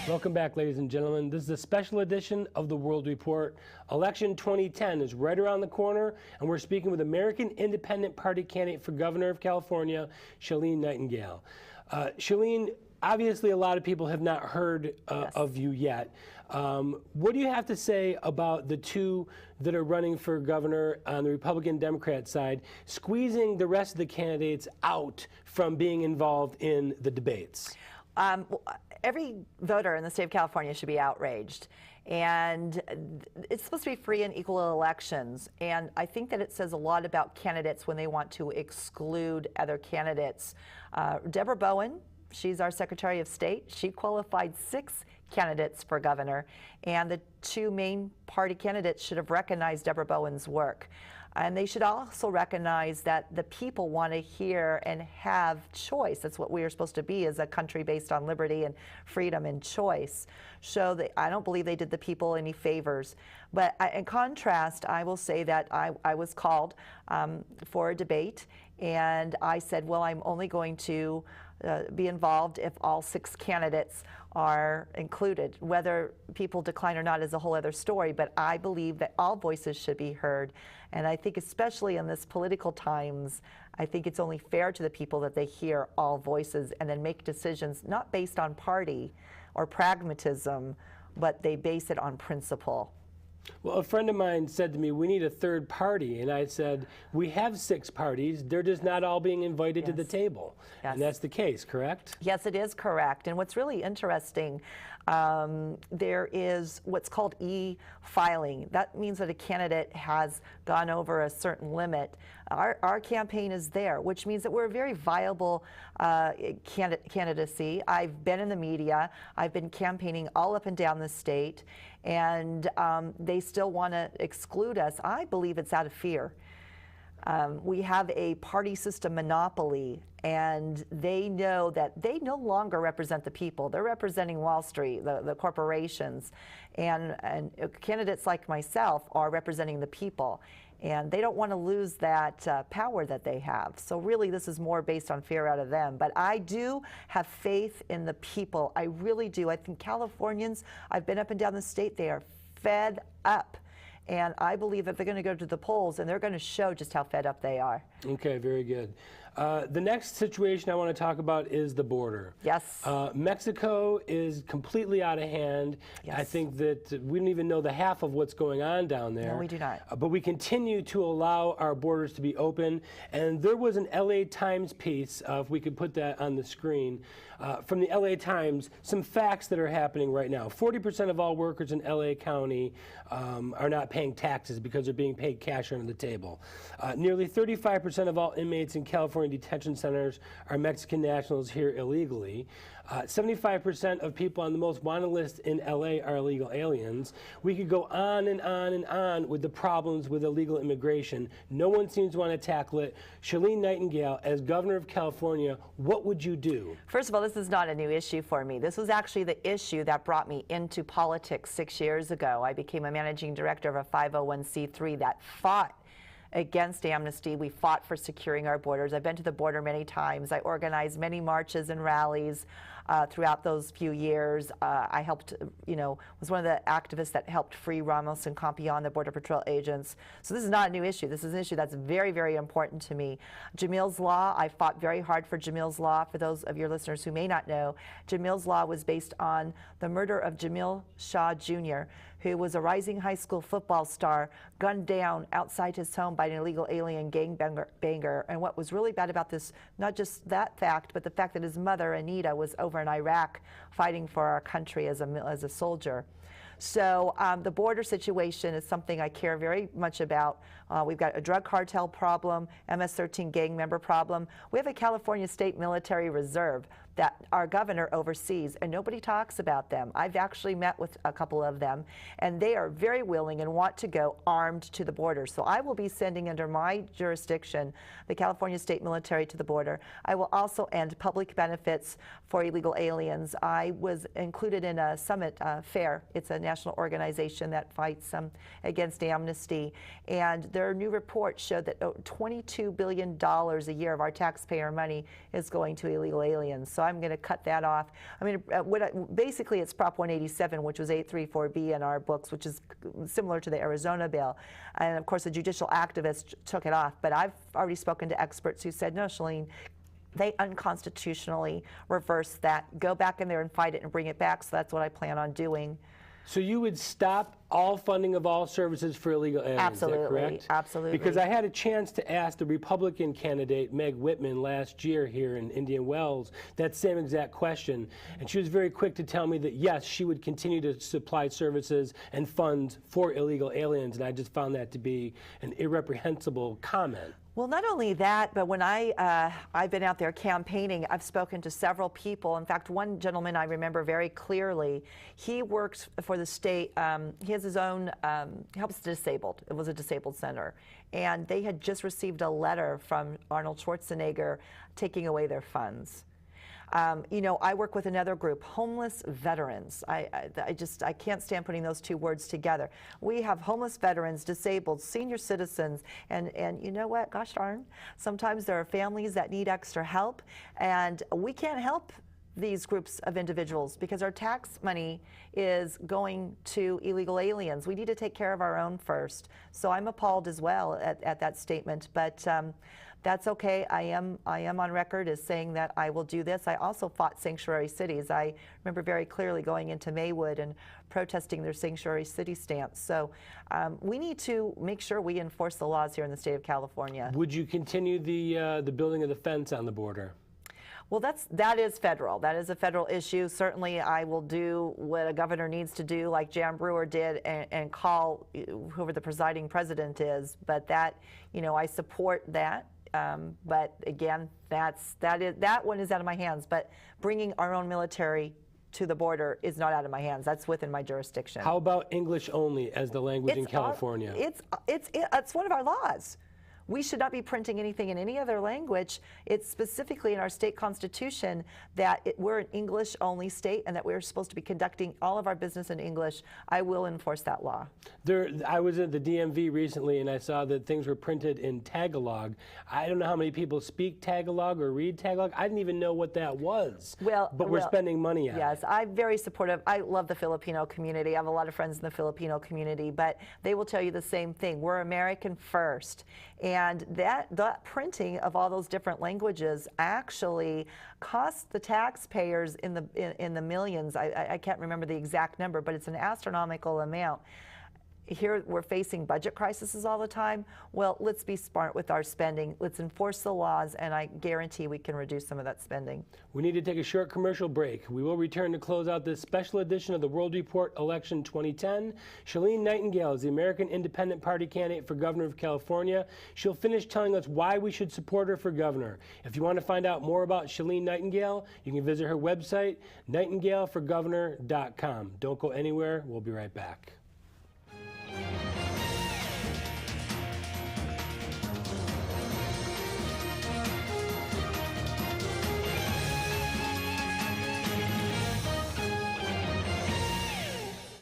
Welcome back, ladies and gentlemen. This is a special edition of the World Report. Election 2010 is right around the corner, and we're speaking with American Independent Party candidate for governor of California, Chelene Nightingale. Chelene, obviously a lot of people have not heard of you yet. What do you have to say about the two that are running for governor on the Republican-Democrat side, squeezing the rest of the candidates out from being involved in the debates? Every voter in the state of California should be outraged. And it's supposed to be free and equal elections. And I think that it says a lot about candidates when they want to exclude other candidates. Deborah Bowen, she's our Secretary of State. She qualified 6 candidates for governor. And the 2 main party candidates should have recognized Deborah Bowen's work. And they should also recognize that the people want to hear and have choice. That's what we are supposed to be as a country based on liberty and freedom and choice. So I don't believe they did the people any favors. But in contrast, I will say that I was called for a debate, and I said, well, I'm only going to be involved if all 6 candidates are included. Whether people decline or not is a whole other story, but I believe that all voices should be heard. And I think especially in this political times, I think it's only fair to the people that they hear all voices and then make decisions not based on party or pragmatism, but they base it on principle. Well, a friend of mine said to me, we need a third party. And I said, we have 6 parties. They're just not all being invited to the table. Yes. And that's the case, correct? Yes, it is correct. And what's really interesting, there is what's called e-filing. That means that a candidate has gone over a certain limit. Our campaign is there, which means that we're a very viable candidacy. I've been in the media. I've been campaigning all up and down the state. And they still want to exclude us. I believe it's out of fear. We have a party system monopoly, and they know that they no longer represent the people. They're representing Wall Street, the corporations, and candidates like myself are representing the people. And they don't want to lose that power that they have. So really, this is more based on fear out of them. But I do have faith in the people. I really do. I think Californians, I've been up and down the state, they are fed up. And I believe that they're going to go to the polls and they're going to show just how fed up they are. Okay, very good. The next situation I want to talk about is the border. Yes. Mexico is completely out of hand. Yes. I think that we don't even know the half of what's going on down there. No, we do not. But we continue to allow our borders to be open. And there was an LA Times piece, if we could put that on the screen, from the LA Times, some facts that are happening right now. 40% of all workers in LA County are not paying taxes because they're being paid cash under the table. Nearly 35% of all inmates in California detention centers are Mexican nationals here illegally. 75% of people on the most wanted list in LA are illegal aliens. We could go on and on and on with the problems with illegal immigration. No one seems to want to tackle it. Chelene Nightingale, as governor of California, what would you do? First of all, this is not a new issue for me. This was actually the issue that brought me into politics 6 years ago. I became a managing director of a 501c3 that fought against amnesty. We fought for securing our borders. I've been to the border many times. I organized many marches and rallies throughout those few years. I helped, was one of the activists that helped free Ramos and Campion, the Border Patrol agents. So this is not a new issue. This is an issue that's very, very important to me. Jamil's Law, I fought very hard for Jamil's Law. For those of your listeners who may not know, Jamil's Law was based on the murder of Jamil Shah Jr., who was a rising high school football star, gunned down outside his home by an illegal alien gangbanger. And what was really bad about this, not just that fact, but the fact that his mother, Anita, was over in Iraq fighting for our country as a soldier. So the border situation is something I care very much about. We've got a drug cartel problem, MS-13 gang member problem. We have a California State Military Reserve that our governor oversees, and nobody talks about them. I've actually met with a couple of them, and they are very willing and want to go armed to the border. So I will be sending under my jurisdiction the California State Military to the border. I will also end public benefits for illegal aliens. I was included in a summit FAIR. It's a national organization that fights against amnesty, and their new report showed that $22 billion a year of our taxpayer money is going to illegal aliens. So I'm going to cut that off. I mean, basically it's Prop 187, which was 834B in our books, which is similar to the Arizona bill. And of course, the judicial activists took it off. But I've already spoken to experts who said, no, Chelene, they unconstitutionally reversed that. Go back in there and fight it and bring it back. So that's what I plan on doing. So you would stop all funding of all services for illegal aliens, Absolutely, is that correct? absolutely. Because I had a chance to ask the Republican candidate, Meg Whitman, last year here in Indian Wells, that same exact question. And she was very quick to tell me that, yes, she would continue to supply services and funds for illegal aliens. And I just found that to be an irreprehensible comment. Well, not only that, but when I've been out there campaigning, I've spoken to several people. In fact, one gentleman I remember very clearly, he works for the state. He has his own, helps the disabled. It was a disabled center. And they had just received a letter from Arnold Schwarzenegger taking away their funds. You know, I work with another group, homeless veterans. I can't stand putting those two words together. We have homeless veterans, disabled, senior citizens, and you know what, gosh darn, sometimes there are families that need extra help, and we can't help these groups of individuals because our tax money is going to illegal aliens. We need to take care of our own first. So I'm appalled as well at that statement, but that's okay. I am on record as saying that I will do this. I also fought sanctuary cities. I remember very clearly going into Maywood and protesting their sanctuary city stance. So we need to make sure we enforce the laws here in the state of California. Would you continue the building of the fence on the border? Well, that is federal. That is a federal issue. Certainly, I will do what a governor needs to do, like Jan Brewer did, and call whoever the presiding president is. But that, you know, I support that. But again, that one is out of my hands. But bringing our own military to the border is not out of my hands. That's within my jurisdiction. How about English only as the language in California? It's one of our laws. We should not be printing anything in any other language. It's specifically in our state constitution that we're an English-only state and that we're supposed to be conducting all of our business in English. I will enforce that law. I was at the DMV recently and I saw that things were printed in Tagalog. I don't know how many people speak Tagalog or read Tagalog. I didn't even know what that was. But we're spending money on it. Yes, I'm very supportive. I love the Filipino community. I have a lot of friends in the Filipino community, but they will tell you the same thing. We're American first. And that printing of all those different languages actually costs the taxpayers in the millions. I can't remember the exact number, but it's an astronomical amount. Here we're facing budget crises all the time. Well, let's be smart with our spending. Let's enforce the laws, and I guarantee we can reduce some of that spending. We need to take a short commercial break. We will return to close out this special edition of the World Report Election 2010. Chelene Nightingale is the American Independent Party candidate for governor of California. She'll finish telling us why we should support her for governor. If you want to find out more about Chelene Nightingale, you can visit her website, nightingaleforgovernor.com. Don't go anywhere. We'll be right back.